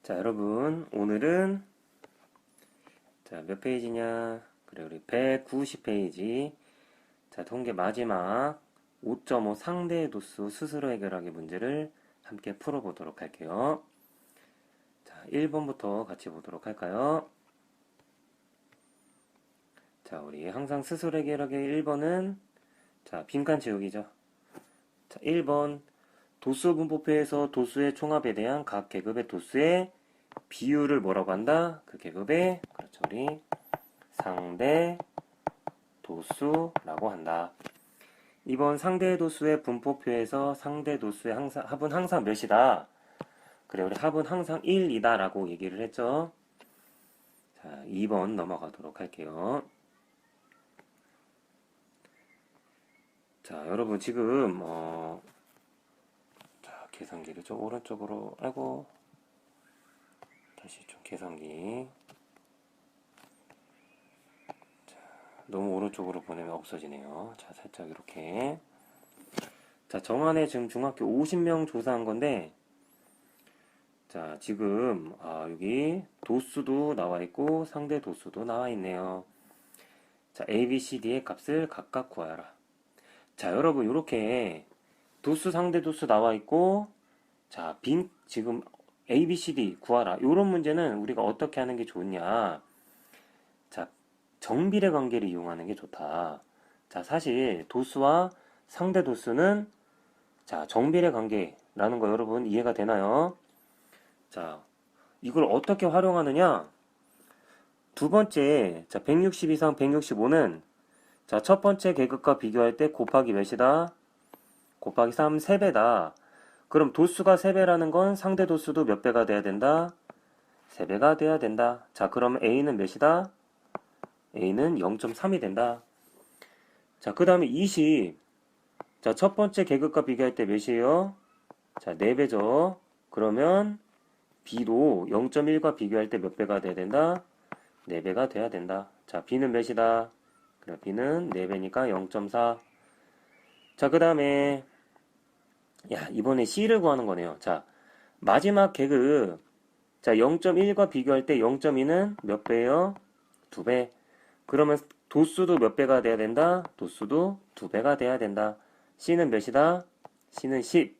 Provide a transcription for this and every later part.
자, 여러분, 오늘은, 자, 몇 페이지냐? 그래, 우리 190페이지. 자, 통계 마지막 5.5 상대 도수 스스로 해결하기 문제를 함께 풀어보도록 할게요. 자, 1번부터 같이 보도록 할까요? 자, 우리 항상 스스로 해결하기 1번은, 자, 빈칸 채우기죠. 자, 1번. 도수 분포표에서 도수의 총합에 대한 각 계급의 도수의 비율을 뭐라고 한다? 그 계급의, 그렇죠, 우리 상대 도수라고 한다. 이번 상대 도수의 분포표에서 상대 도수의 합은 항상 몇이다? 그래, 우리 합은 항상 1이다 라고 얘기를 했죠. 자, 2번 넘어가도록 할게요. 자, 여러분 지금 자, 계산기를 좀 오른쪽으로 아이고 다시 좀 계산기 너무 오른쪽으로 보내면 없어지네요. 자, 살짝 이렇게. 자, 정안에 지금 중학교 50명 조사한 건데, 자, 지금, 여기 도수도 나와 있고, 상대 도수도 나와 있네요. 자, A, B, C, D의 값을 각각 구하라. 자, 여러분, 이렇게 도수, 상대 도수 나와 있고, 자, 지금 A, B, C, D 구하라. 이런 문제는 우리가 어떻게 하는 게 좋냐. 자, 정비례 관계를 이용하는 게 좋다. 자, 사실 도수와 상대 도수는 자, 정비례 관계라는 거 여러분 이해가 되나요? 자, 이걸 어떻게 활용하느냐? 두 번째, 자, 160 이상 165는 자, 첫 번째 계급과 비교할 때 곱하기 몇이다? 곱하기 3, 3배다. 그럼 도수가 3배라는 건 상대 도수도 몇 배가 돼야 된다? 3배가 돼야 된다. 자, 그러면 A는 몇이다? A는 0.3이 된다. 자, 그 다음에 20. 자, 첫 번째 계급과 비교할 때 몇이에요? 자, 4배죠. 그러면 B도 0.1과 비교할 때 몇 배가 돼야 된다? 4배가 돼야 된다. 자, B는 몇이다? 그래, B는 4배니까 0.4. 자, 그 다음에 야, 이번에 C를 구하는 거네요. 자, 마지막 계급. 자, 0.1과 비교할 때 0.2는 몇 배예요? 2배. 그러면 도수도 몇 배가 돼야 된다? 도수도 2배가 돼야 된다. C는 몇이다? C는 10.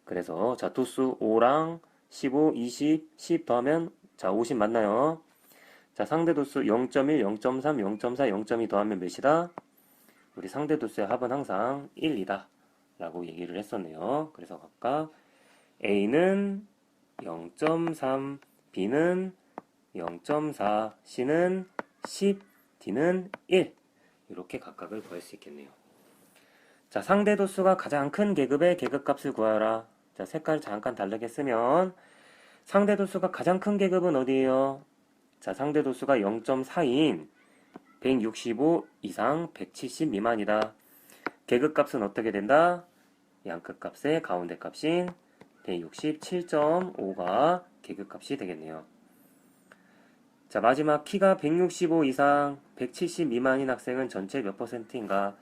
그래서 자, 도수 5랑 15, 20, 10 더하면 자, 50 맞나요? 자, 상대 도수 0.1, 0.3, 0.4, 0.2 더하면 몇이다? 우리 상대 도수의 합은 항상 1이다. 라고 얘기를 했었네요. 그래서 각각 A는 0.3, B는 0.4, C는 10, D는 1. 이렇게 각각을 구할 수 있겠네요. 자, 상대 도수가 가장 큰 계급의 계급값을 구하라. 자, 색깔 잠깐 다르게 쓰면 상대 도수가 가장 큰 계급은 어디예요? 자, 상대 도수가 0.4인 165 이상 170 미만이다. 계급값은 어떻게 된다? 양끝값의 가운데 값인 167.5가 계급값이 되겠네요. 자, 마지막 키가 165 이상 170 미만인 학생은 전체 몇 %인가?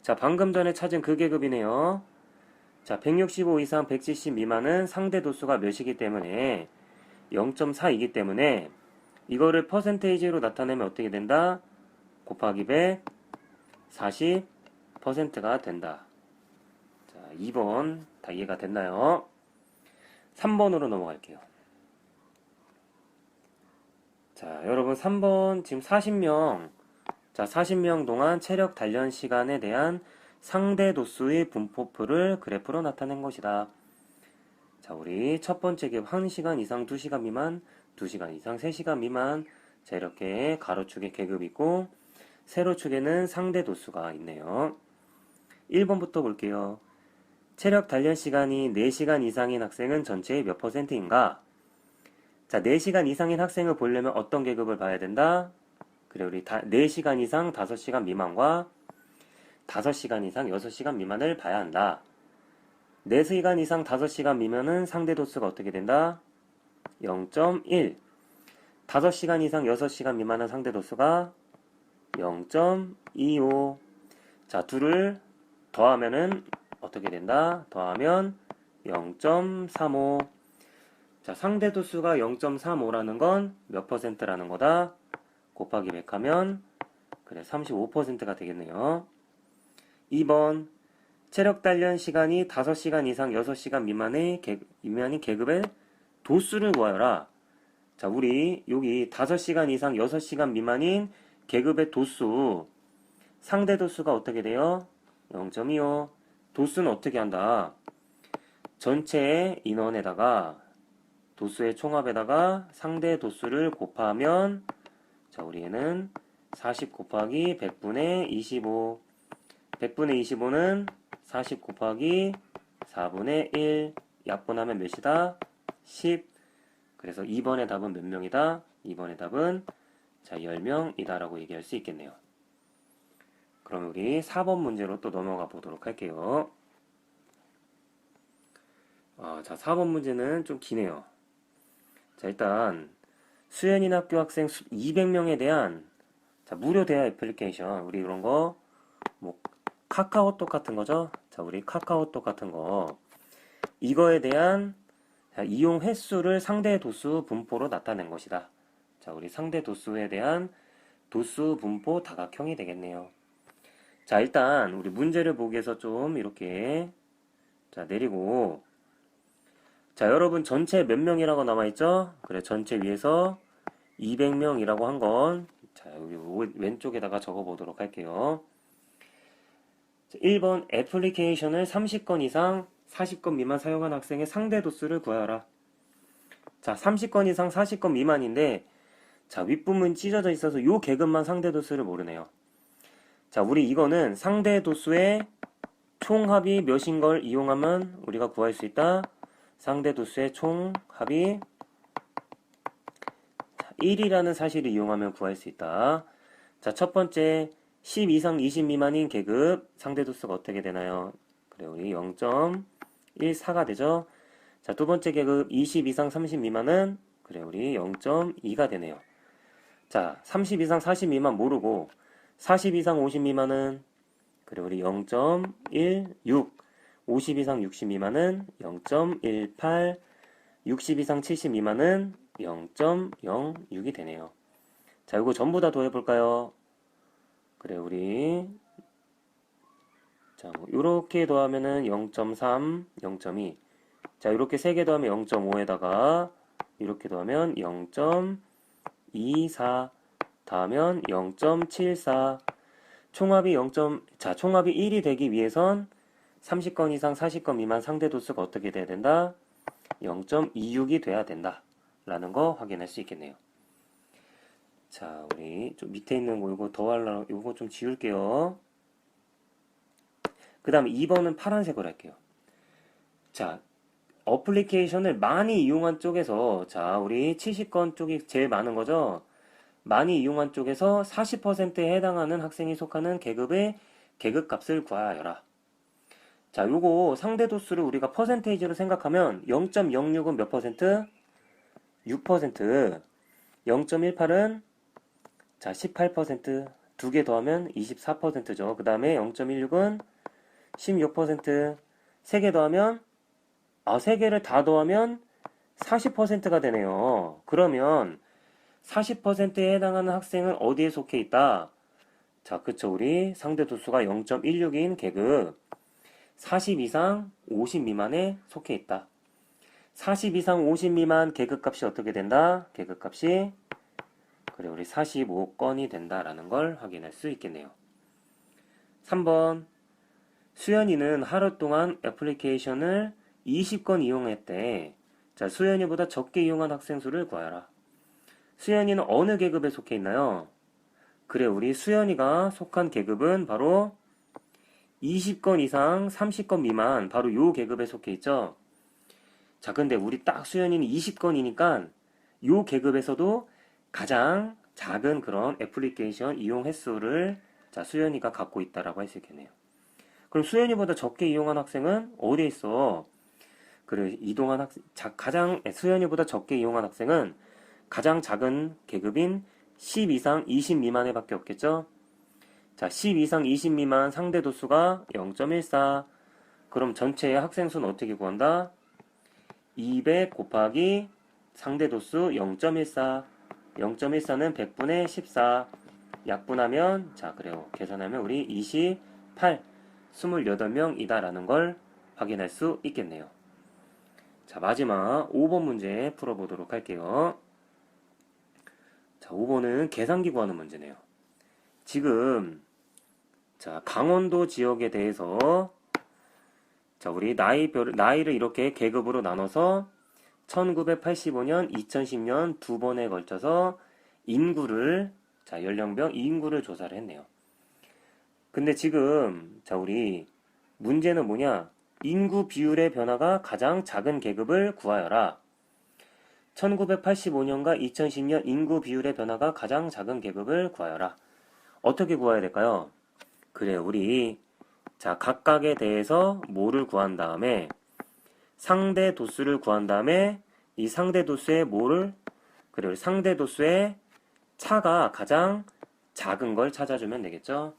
자, 방금 전에 찾은 그 계급이네요. 자, 165 이상 170 미만은 상대 도수가 몇이기 때문에 0.4이기 때문에 이거를 퍼센테이지로 나타내면 어떻게 된다? 곱하기 100, 40%가 된다. 자, 2번 다 이해가 됐나요? 3번으로 넘어갈게요. 자, 여러분 3번 지금 40명 자, 40명 동안 체력 단련 시간에 대한 상대 도수의 분포표를 그래프로 나타낸 것이다. 자, 우리 첫 번째 계급 1시간 이상 2시간 미만, 2시간 이상 3시간 미만. 자, 이렇게 가로축에 계급이 있고 세로축에는 상대 도수가 있네요. 1번부터 볼게요. 체력 단련 시간이 4시간 이상인 학생은 전체의 몇 %인가? 자, 4시간 이상인 학생을 보려면 어떤 계급을 봐야 된다? 그래, 우리 4시간 이상 5시간 미만과 5시간 이상 6시간 미만을 봐야 한다. 4시간 이상 5시간 미만은 상대 도수가 어떻게 된다? 0.1. 5시간 이상 6시간 미만은 상대 도수가 0.25. 자, 둘을 더하면은 어떻게 된다? 더하면 0.35. 자, 상대 도수가 0.35라는 건 몇 퍼센트라는 거다? 곱하기 100 하면 그래 35%가 되겠네요. 2번 체력 단련 시간이 5시간 이상 6시간 미만인 계급의 도수를 구하여라. 자, 우리 여기 5시간 이상 6시간 미만인 계급의 도수, 상대 도수가 어떻게 돼요? 0.25. 도수는 어떻게 한다? 전체 인원에다가 도수의 총합에다가 상대 도수를 곱하면, 자, 우리는 40 곱하기 100분의 25. 100분의 25는 40 곱하기 4분의 1. 약분하면 몇이다? 10. 그래서 2번의 답은 몇 명이다? 2번의 답은 자 10명이다 라고 얘기할 수 있겠네요. 그럼 우리 4번 문제로 또 넘어가 보도록 할게요. 자 4번 문제는 좀 기네요. 자 일단 수연인 학교 학생 200명에 대한 자 무료 대화 애플리케이션, 우리 그런 거 뭐 카카오톡 같은 거죠. 자 우리 카카오톡 같은 거, 이거에 대한 자, 이용 횟수를 상대 도수 분포로 나타낸 것이다. 자, 우리 상대 도수에 대한 도수 분포 다각형이 되겠네요. 자, 일단 우리 문제를 보기 위해서 좀 이렇게 자, 내리고, 자, 여러분 전체 몇 명이라고 남아있죠? 그래, 전체 위에서 200명이라고 한 건, 자, 여기 왼쪽에다가 적어 보도록 할게요. 자, 1번 애플리케이션을 30건 이상 40건 미만 사용한 학생의 상대 도수를 구하여라. 자, 30건 이상 40건 미만인데, 자, 윗부분 찢어져 있어서 요 계급만 상대 도수를 모르네요. 자, 우리 이거는 상대 도수의 총합이 몇인 걸 이용하면 우리가 구할 수 있다. 상대 도수의 총합이 1이라는 사실을 이용하면 구할 수 있다. 자, 첫 번째 10 이상 20 미만인 계급 상대 도수가 어떻게 되나요? 그래, 우리 0.14가 되죠. 자, 두 번째 계급 20 이상 30 미만은 그래, 우리 0.2가 되네요. 자, 30 이상 40 미만 모르고 40 이상 50 미만은 그래, 우리 0.16. 50 이상 60 미만은 0.18. 60 이상 70 미만은 0.06이 되네요. 자, 이거 전부 다 더해볼까요? 그래, 우리 자, 뭐 요렇게 더하면은 0.3, 0.2. 자, 이렇게 3개 더하면 0.5에다가 이렇게 더하면 0.24, 더하면 0.74. 총합이 총합이 1이 되기 위해선 30건 이상 40건 미만 상대 도수가 어떻게 돼야 된다? 0.26이 돼야 된다. 라는 거 확인할 수 있겠네요. 자, 우리 좀 밑에 있는 거 요거 좀 지울게요. 그 다음에 2번은 파란색으로 할게요. 자, 어플리케이션을 많이 이용한 쪽에서, 자, 우리 70건 쪽이 제일 많은 거죠? 많이 이용한 쪽에서 40%에 해당하는 학생이 속하는 계급의 계급값을 구하여라. 자, 요거 상대 도수를 우리가 퍼센테이지로 생각하면 0.06은 몇 퍼센트? 6%. 0.18은 자, 18%. 두 개 더하면 24%죠. 그 다음에 0.16은 16%. 3개 더하면 3개를 다 더하면 40%가 되네요. 그러면 40%에 해당하는 학생은 어디에 속해 있다? 자, 그쵸. 우리 상대 도수가 0.16인 계급 40 이상 50 미만에 속해 있다. 40 이상 50 미만 계급값이 어떻게 된다? 계급값이 그래, 우리 45건이 된다라는 걸 확인할 수 있겠네요. 3번 수연이는 하루 동안 애플리케이션을 20건 이용했대. 자, 수연이보다 적게 이용한 학생 수를 구하라. 수연이는 어느 계급에 속해 있나요? 그래, 우리 수연이가 속한 계급은 바로 20건 이상 30건 미만, 바로 요 계급에 속해 있죠. 자, 근데 우리 딱 수연이는 20건이니까 요 계급에서도 가장 작은 그런 애플리케이션 이용 횟수를 자, 수연이가 갖고 있다라고 할 수 있겠네요. 그럼 수연이보다 적게 이용한 학생은 어디에 있어? 그래, 가장 수연이보다 적게 이용한 학생은 가장 작은 계급인 10 이상 20 미만에 밖에 없겠죠? 자, 10 이상 20 미만 상대 도수가 0.14. 그럼 전체의 학생 수는 어떻게 구한다? 200 곱하기 상대 도수 0.14, 0.14는 100분의 14, 약분하면, 자, 그래요. 계산하면 우리 28, 28명이다라는 걸 확인할 수 있겠네요. 자, 마지막 5번 문제 풀어보도록 할게요. 자, 5번은 계산기 구하는 문제네요. 지금, 자, 강원도 지역에 대해서, 자, 우리 나이를 이렇게 계급으로 나눠서 1985년, 2010년 두 번에 걸쳐서 인구를, 자, 연령별 인구를 조사를 했네요. 근데 지금, 자, 우리 문제는 뭐냐? 인구 비율의 변화가 가장 작은 계급을 구하여라. 1985년과 2010년 인구 비율의 변화가 가장 작은 계급을 구하여라. 어떻게 구해야 될까요? 그래, 우리, 자, 각각에 대해서 뭐를 구한 다음에 상대 도수를 구한 다음에 이 상대 도수의 뭐를, 그래, 우리 상대 도수의 차가 가장 작은 걸 찾아주면 되겠죠?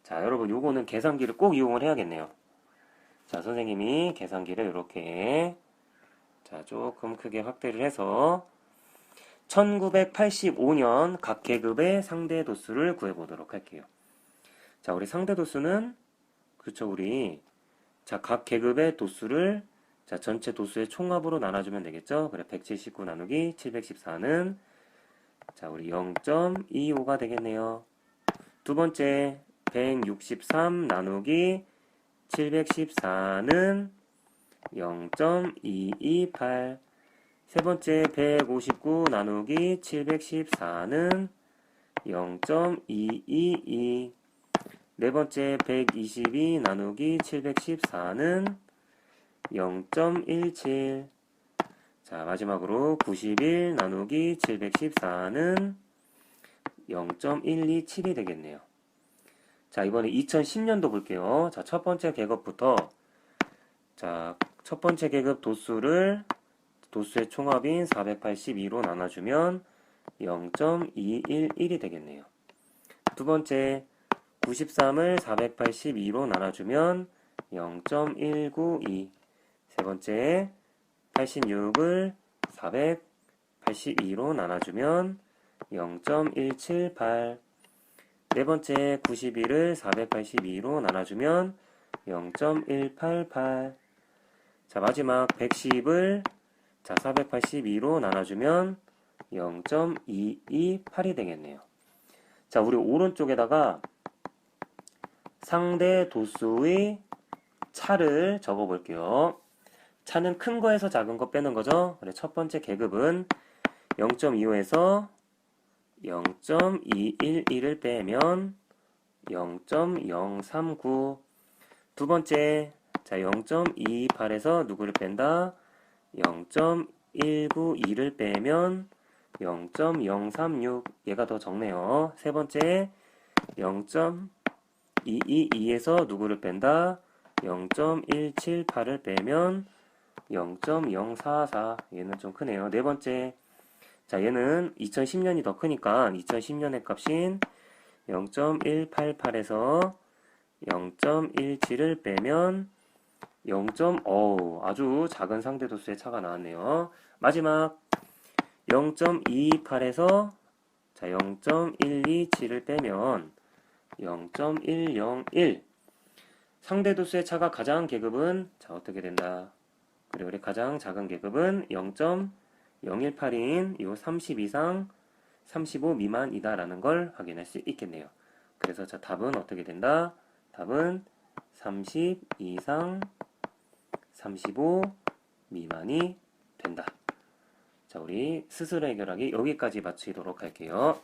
자, 여러분, 요거는 계산기를 꼭 이용을 해야겠네요. 자, 선생님이 계산기를 이렇게, 자, 조금 크게 확대를 해서 1985년 각 계급의 상대 도수를 구해보도록 할게요. 자, 우리 상대 도수는, 그렇죠, 우리, 자, 각 계급의 도수를, 자, 전체 도수의 총합으로 나눠주면 되겠죠? 그래, 179 나누기 714는, 자, 우리 0.25가 되겠네요. 두 번째, 163 나누기 714는 0.228. 세 번째, 159 나누기 714는 0.222. 네 번째, 122 나누기 714는 0.17. 자, 마지막으로 91 나누기 714는 0.127이 되겠네요. 자, 이번에 2010년도 볼게요. 자, 첫 번째 계급부터, 자, 첫 번째 계급 도수의 총합인 482로 나눠주면 0.211이 되겠네요. 두 번째, 93을 482로 나눠주면 0.192. 세 번째, 86을 482로 나눠주면 0.178. 네 번째, 91을 482로 나눠주면 0.188. 자, 마지막 110을, 자, 482로 나눠주면 0.228이 되겠네요. 자, 우리 오른쪽에다가 상대 도수의 차를 적어 볼게요. 차는 큰 거에서 작은 거 빼는 거죠. 그래, 첫 번째 계급은 0.25에서 0.211을 빼면 0.039. 두 번째, 자, 0.228에서 누구를 뺀다? 0.192를 빼면 0.036. 얘가 더 적네요. 세 번째, 0.222에서 누구를 뺀다? 0.178을 빼면 0.044. 얘는 좀 크네요. 네 번째, 자, 얘는 2010년이 더 크니까 2010년의 값인 0.188에서 0.17을 빼면 0. 아주 작은 상대도수의 차가 나왔네요. 마지막 0.228에서 자, 0.127을 빼면 0.101. 상대도수의 차가 가장 계급은 자, 어떻게 된다? 그래, 우리 가장 작은 계급은 0.018인 요 30 이상 35 미만이다라는 걸 확인할 수 있겠네요. 그래서 자, 답은 어떻게 된다? 답은 30 이상 35 미만이 된다. 자, 우리 스스로 해결하기 여기까지 마치도록 할게요.